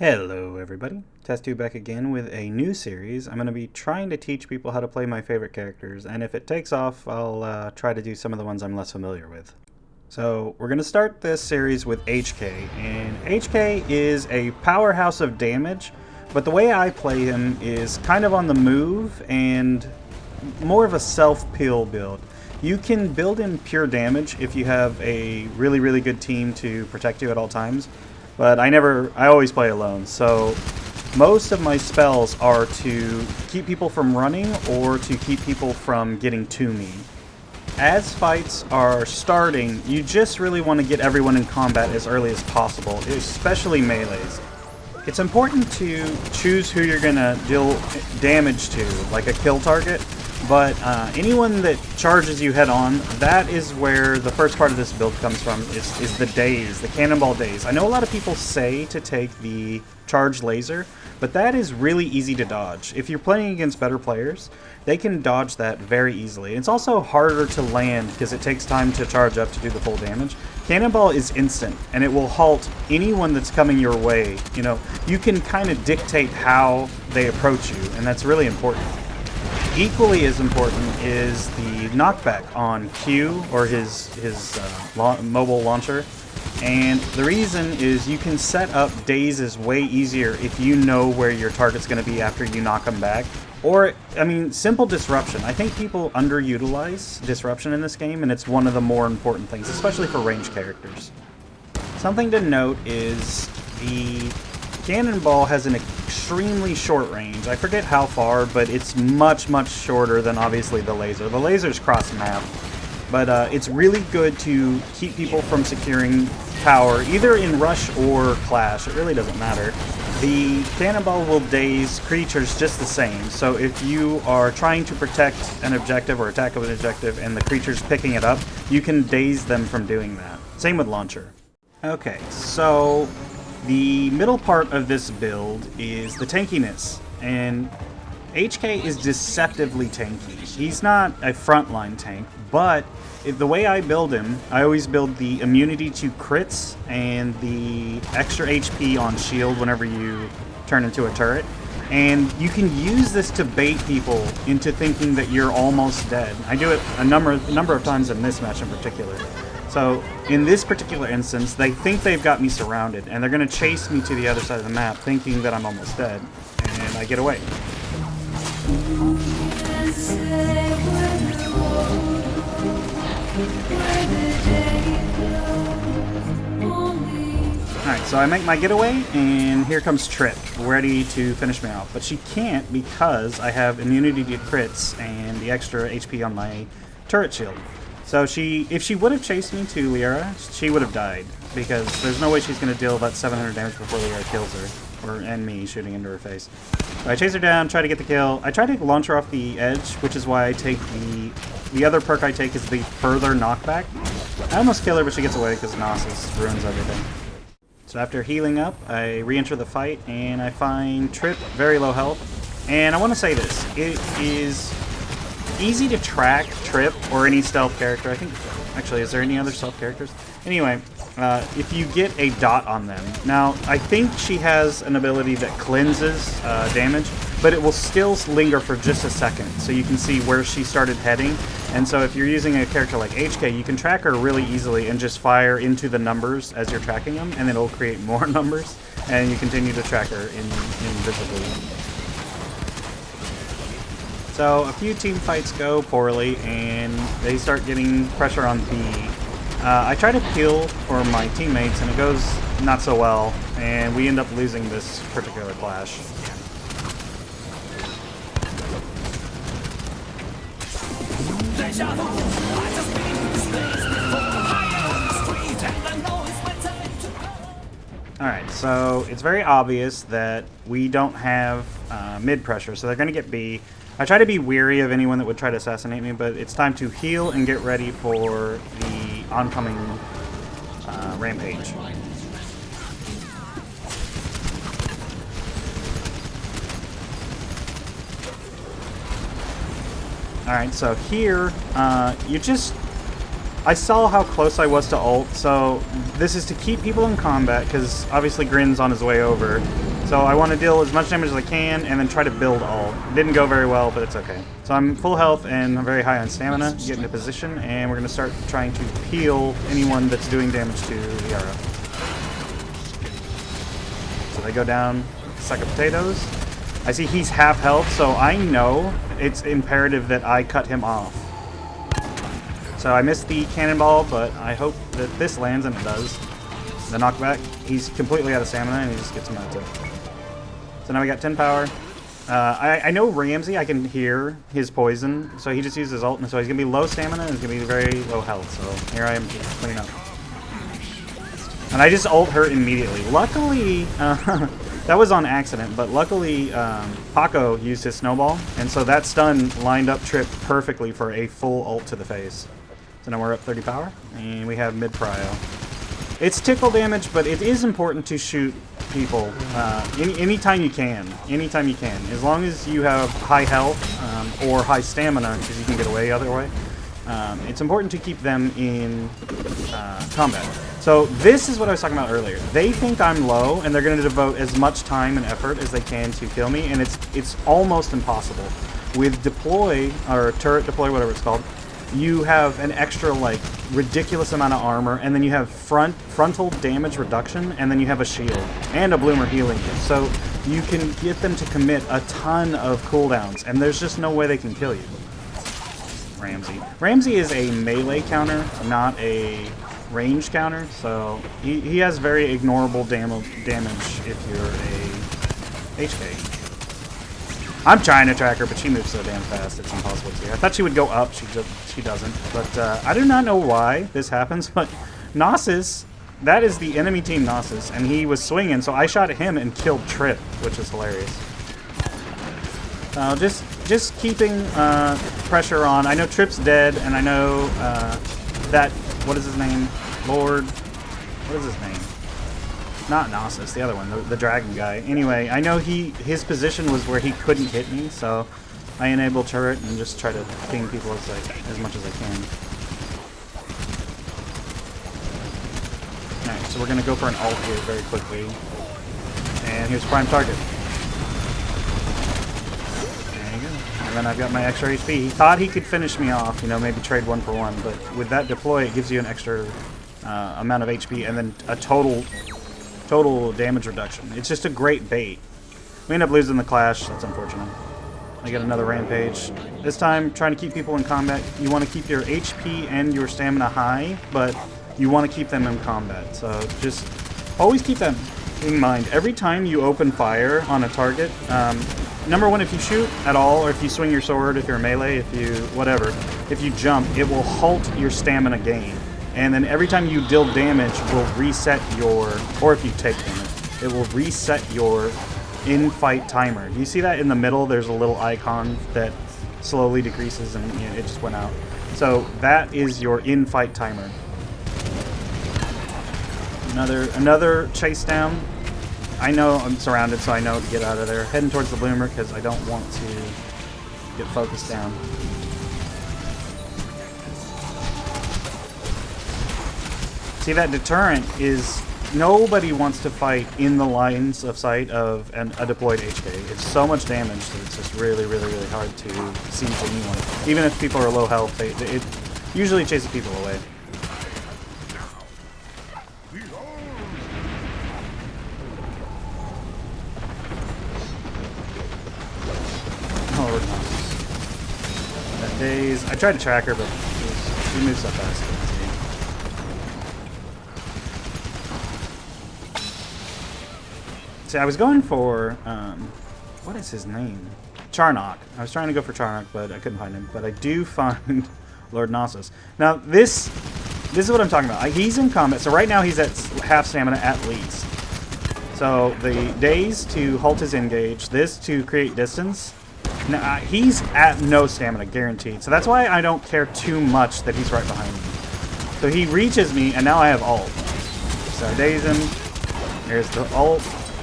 Hello everybody, Test2 back again with a new series. I'm going to be trying to teach people how to play my favorite characters, and if it takes off, I'll try to do some of the ones I'm less familiar with. So we're going to start this series with Hk, and Hk is a powerhouse of damage, but the way I play him is kind of on the move and more of a self-peel build. You can build in pure damage if you have a really good team to protect you at all times. But I always play alone, so most of my spells are to keep people from running or to keep people from getting to me. As fights are starting, you just really want to get everyone in combat as early as possible, especially melees. It's important to choose who you're going to deal damage to, like a kill target, but anyone that charges you head on, that is where the first part of this build comes from, is the daze, the cannonball daze. I know a lot of people say to take the charged laser, but that is really easy to dodge. If you're playing against better players, they can dodge that very easily. It's also harder to land because it takes time to charge up to do the full damage. Cannonball is instant, and it will halt anyone that's coming your way. You know, you can kind of dictate how they approach you, and that's really important. Equally as important is the knockback on Q, or his mobile launcher. And the reason is you can set up dazes way easier if you know where your target's going to be after you knock them back. Or, I mean, simple disruption. I think people underutilize disruption in this game, and it's one of the more important things, especially for ranged characters. Something to note is the Cannonball has an extremely short range. I forget how far, but it's much shorter than obviously the laser. The laser's cross-map, but it's really good to keep people from securing tower, either in rush or clash. It really doesn't matter. The Cannonball will daze creatures just the same, so if you are trying to protect an objective or attack of an objective and the creature's picking it up, you can daze them from doing that. Same with Launcher. Okay, so the middle part of this build is the tankiness, and Hk is deceptively tanky. He's not a frontline tank, but the way I build him, I always build the immunity to crits and the extra HP on shield whenever you turn into a turret. And you can use this to bait people into thinking that you're almost dead. I do it a number of times in this match in particular. So in this particular instance, they think they've got me surrounded, and they're going to chase me to the other side of the map thinking that I'm almost dead, and I get away. Alright, so I make my getaway, and here comes Trip, ready to finish me off. But she can't because I have immunity to crits and the extra HP on my turret shield. So if she would have chased me to Liara, she would have died, because there's no way she's going to deal that 700 damage before Liara kills her, and me shooting into her face. So I chase her down, try to get the kill. I try to launch her off the edge, which is why I take the other perk I take is the further knockback. I almost kill her, but she gets away because Gnosis ruins everything. So after healing up, I re-enter the fight, and I find Trip very low health. And I want to say this, it is easy to track Trip or any stealth character. I think, actually, is there any other stealth characters? Anyway, if you get a dot on them. Now, I think she has an ability that cleanses damage, but it will still linger for just a second, so you can see where she started heading. And so if you're using a character like Hk, you can track her really easily and just fire into the numbers as you're tracking them, and then it'll create more numbers, and you continue to track her invisibly. So a few team fights go poorly, and they start getting pressure on B. I try to peel for my teammates, and it goes not so well, and we end up losing this particular clash. Alright, so it's very obvious that we don't have mid pressure, so they're going to get B. I try to be weary of anyone that would try to assassinate me, but it's time to heal and get ready for the oncoming rampage. Alright, so here, I saw how close I was to ult, so this is to keep people in combat, because obviously Grin's on his way over. So I want to deal as much damage as I can and then try to build ult. Didn't go very well, but it's okay. So I'm full health and I'm very high on stamina. Get into position, and we're going to start trying to peel anyone that's doing damage to the arrow. So they go down, sack of potatoes. I see he's half health, so I know it's imperative that I cut him off. So I missed the cannonball, but I hope that this lands, and it does. The knockback, he's completely out of stamina, and he just gets melted. So now we got 10 power. I know Ramsey, I can hear his poison, so he just uses his ult, and so he's going to be low stamina, and he's going to be very low health. So here I am cleaning up. And I just ult her immediately. Luckily, that was on accident, but luckily Paco used his snowball, and so that stun lined up Trip perfectly for a full ult to the face. So now we're up 30 power, and we have mid-prio. It's tickle damage, but it is important to shoot people anytime you can. Anytime you can. As long as you have high health or high stamina, because you can get away other way, it's important to keep them in combat. So this is what I was talking about earlier. They think I'm low, and they're going to devote as much time and effort as they can to kill me, and it's almost impossible. With deploy, or turret deploy, whatever it's called, you have an extra, like, ridiculous amount of armor, and then you have frontal damage reduction, and then you have a shield, and a bloomer healing kit. So you can get them to commit a ton of cooldowns, and there's just no way they can kill you. Ramsey. Ramsey is a melee counter, not a range counter, so he has very ignorable damage if you're a HK. I'm trying to track her, but she moves so damn fast, it's impossible to. I thought she would go up, she doesn't. But I do not know why this happens, but Gnosis, that is the enemy team Gnosis, and he was swinging, so I shot at him and killed Trip, which is hilarious. Just keeping pressure on. I know Trip's dead, and I know that, what is his name? Lord, what is his name? Not Gnosis, the other one, the dragon guy. Anyway, I know his position was where he couldn't hit me, so I enable turret and just try to ping people as much as I can. Alright, so we're going to go for an ult here very quickly. And here's prime target. There you go. And then I've got my extra HP. He thought he could finish me off, you know, maybe trade 1 for 1, but with that deploy, it gives you an extra amount of HP and then a total damage reduction. It's just a great bait. We end up losing the clash. That's unfortunate. I get another rampage. This time, trying to keep people in combat. You want to keep your HP and your stamina high, but you want to keep them in combat. So just always keep that in mind. Every time you open fire on a target, number one, if you shoot at all, or if you swing your sword, if you're a melee, if you whatever, if you jump, it will halt your stamina gain. And then every time you deal damage, will reset your, or if you take damage, it will reset your in-fight timer. You see that in the middle? There's a little icon that slowly decreases, and you know, it just went out. So that is your in-fight timer. Another chase down. I know I'm surrounded, so I know to get out of there. Heading towards the bloomer because I don't want to get focused down. See, that deterrent is nobody wants to fight in the lines of sight of a deployed HK. It's so much damage that it's just really, really, really hard to siege anyone. Even if people are low health, it usually chases people away. Oh, that daze. I tried to track her, but she moves so fast. See, I was going for, what is his name? Charnock. I was trying to go for Charnock, but I couldn't find him. But I do find Lord Gnosis. Now, this is what I'm talking about. He's in combat, so right now he's at half stamina at least. So the daze to halt his engage, this to create distance. Now, he's at no stamina, guaranteed. So that's why I don't care too much that he's right behind me. So he reaches me, and now I have ult. So I daze him. There's the ult.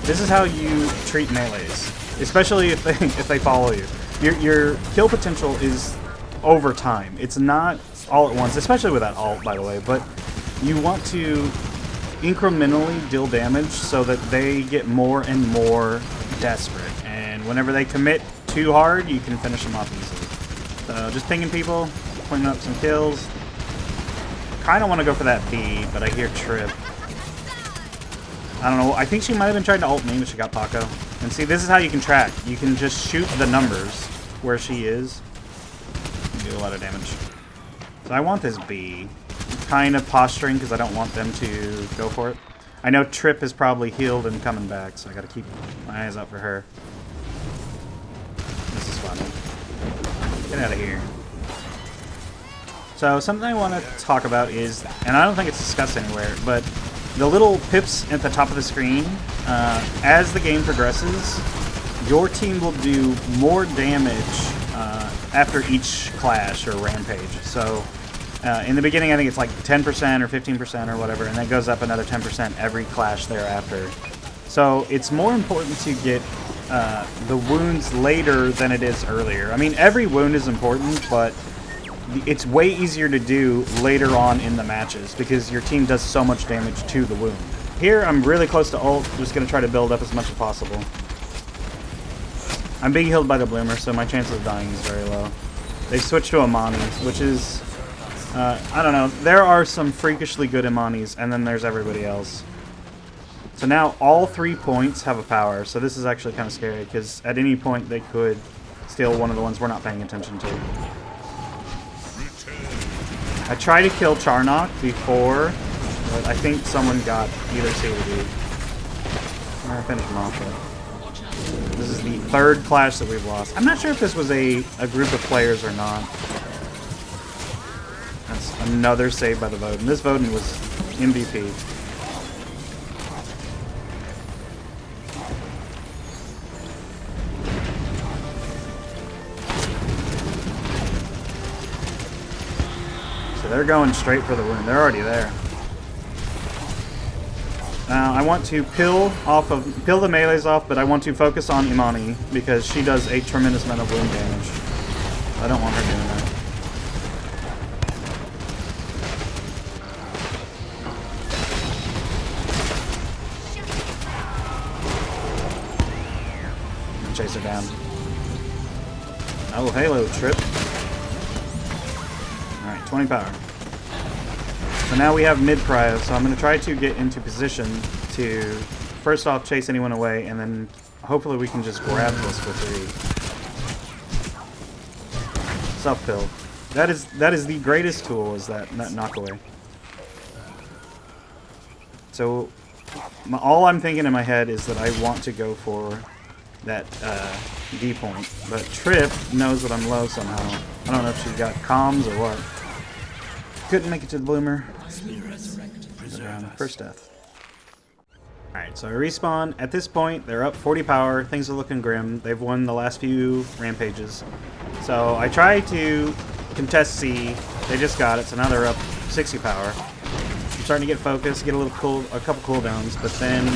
This is how you treat melees, especially if they follow you. Your kill potential is over time. It's not all at once, especially with that ult, by the way. But you want to incrementally deal damage so that they get more and more desperate. And whenever they commit too hard, you can finish them off easily. So just pinging people, cleaning up some kills. Kind of want to go for that B, but I hear Trip. I don't know. I think she might have been trying to ult me, but she got Paco. And see, this is how you can track. You can just shoot the numbers where she is. Do a lot of damage. So I want this B. I'm kind of posturing because I don't want them to go for it. I know Trip is probably healed and coming back, so I gotta keep my eyes out for her. This is funny. Get out of here. So something I want to talk about is, and I don't think it's discussed anywhere, but the little pips at the top of the screen, as the game progresses, your team will do more damage after each clash or rampage. So in the beginning, I think it's like 10% or 15% or whatever, and that goes up another 10% every clash thereafter. So it's more important to get the wounds later than it is earlier. I mean, every wound is important, but it's way easier to do later on in the matches because your team does so much damage to the wound. Here, I'm really close to ult, just going to try to build up as much as possible. I'm being healed by the Bloomer, so my chances of dying is very low. They switched to Imani's, which is, I don't know, there are some freakishly good Imani's, and then there's everybody else. So now all 3 points have a power, so this is actually kind of scary, because at any point they could steal one of the ones we're not paying attention to. I tried to kill Charnock before, but I think someone got either C or D. I finished him off though. This is the 3rd clash that we've lost. I'm not sure if this was a group of players or not. That's another save by the Voden. This Voden was MVP. They're going straight for the wound. They're already there. Now I want to peel the melees off, but I want to focus on Imani because she does a tremendous amount of wound damage. I don't want her doing that. I'm gonna chase her down. Oh, Halo Trip. 20 power. So now we have mid prio, so I'm going to try to get into position to first off chase anyone away, and then hopefully we can just grab this for 3. Self-pill. That is the greatest tool, is that knock away. So all I'm thinking in my head is that I want to go for that D point, but Trip knows that I'm low somehow. I don't know if she's got comms or what. Couldn't make it to the Bloomer. First death. Alright, so I respawn. At this point, they're up 40 power. Things are looking grim. They've won the last few rampages. So I try to contest C. They just got it, so now they're up 60 power. I'm starting to get focused, get a couple cooldowns, but then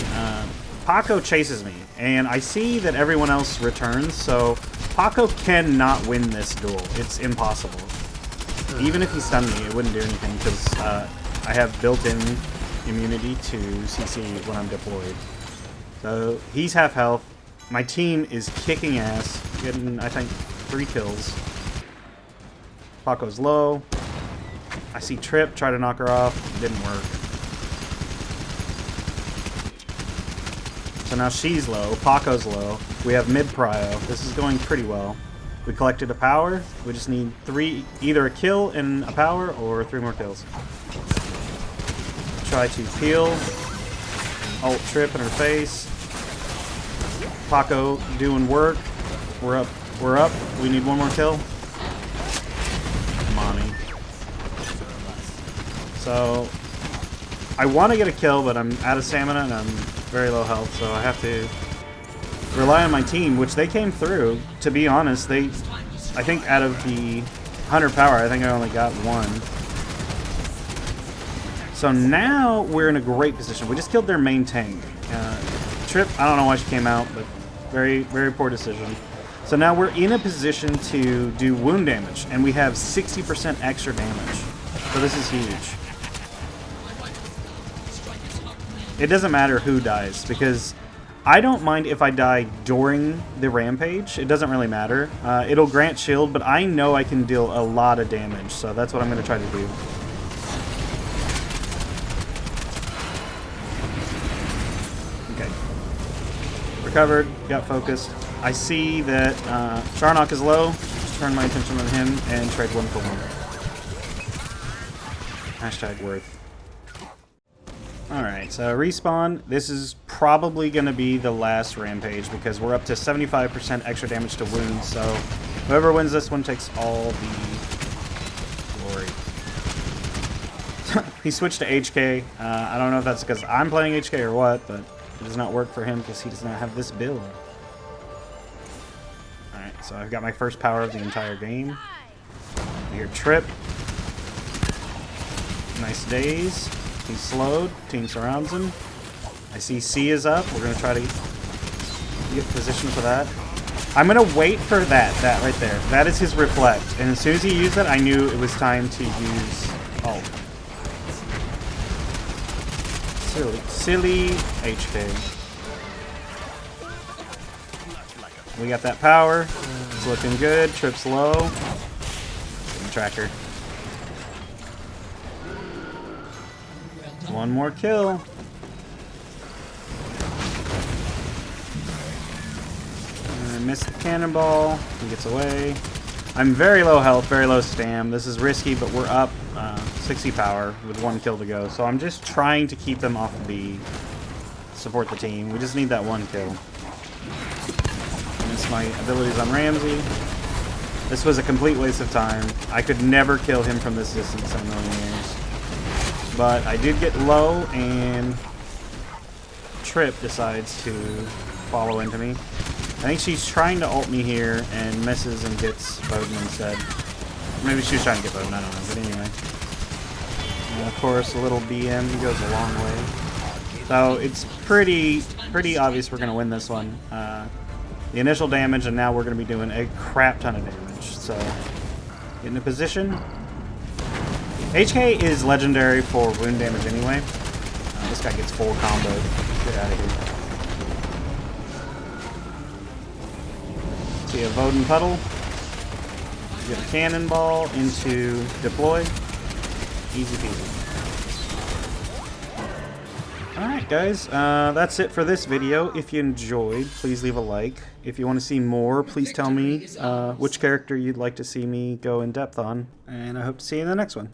Paco chases me, and I see that everyone else returns, so Paco cannot win this duel. It's impossible. Even if he stunned me, it wouldn't do anything because I have built-in immunity to CC when I'm deployed. So he's half health. My team is kicking ass, getting, I think, 3 kills. Paco's low. I see Trip, try to knock her off. Didn't work. So now she's low. Paco's low. We have mid prio. This is going pretty well. We collected a power. We just need 3, either a kill and a power or 3 more kills. Try to peel. Ult Trip in her face. Paco doing work. We're up. We're up. We need 1 more kill. Money. So I want to get a kill, but I'm out of stamina and I'm very low health, so I have to rely on my team, which they came through. To be honest, I think out of the 100 power, I think I only got 1. So now we're in a great position. We just killed their main tank. Trip, I don't know why she came out, but very, very poor decision. So now we're in a position to do wound damage, and we have 60% extra damage. So this is huge. it doesn't matter who dies, because I don't mind if I die during the rampage. It doesn't really matter. It'll grant shield, but I know I can deal a lot of damage, so that's what I'm going to try to do. Okay. Recovered. Got focused. I see that Charnock is low. Just turn my attention on him and trade 1 for 1. Hashtag worth. Alright, so respawn. This is probably going to be the last rampage because we're up to 75% extra damage to wounds, so whoever wins this one takes all the glory. He switched to HK. I don't know if that's because I'm playing HK or what, but it does not work for him because he does not have this build. Alright, so I've got my first power of the entire game. Weird trip. Nice days. He's slowed. Team surrounds him. I see C is up. We're going to try to get position for that. I'm going to wait for that right there. That is his reflect. And as soon as he used that, I knew it was time to use ult. Silly HK. We got that power. It's looking good. Trip's low. Tracker. One more kill. I missed the cannonball. He gets away. I'm very low health, very low stam. This is risky, but we're up 60 power with 1 kill to go. So I'm just trying to keep them off of B. Support the team. We just need that 1 kill. Miss my abilities on Ramsey. This was a complete waste of time. I could never kill him from this distance in a million years. But I did get low, and Trip decides to follow into me. I think she's trying to ult me here and misses and gets Bowden instead. Maybe she was trying to get Bowden, I don't know, but anyway. And of course, a little BM goes a long way. So it's pretty obvious we're going to win this one. The initial damage, and now we're going to be doing a crap ton of damage. So, get in a position. HK is legendary for wound damage anyway. This guy gets full comboed. Get out of here. See a Voden puddle. Get a cannonball into deploy. Easy peasy. Alright guys, that's it for this video. If you enjoyed, please leave a like. If you want to see more, please tell me which character you'd like to see me go in depth on. And I hope to see you in the next one.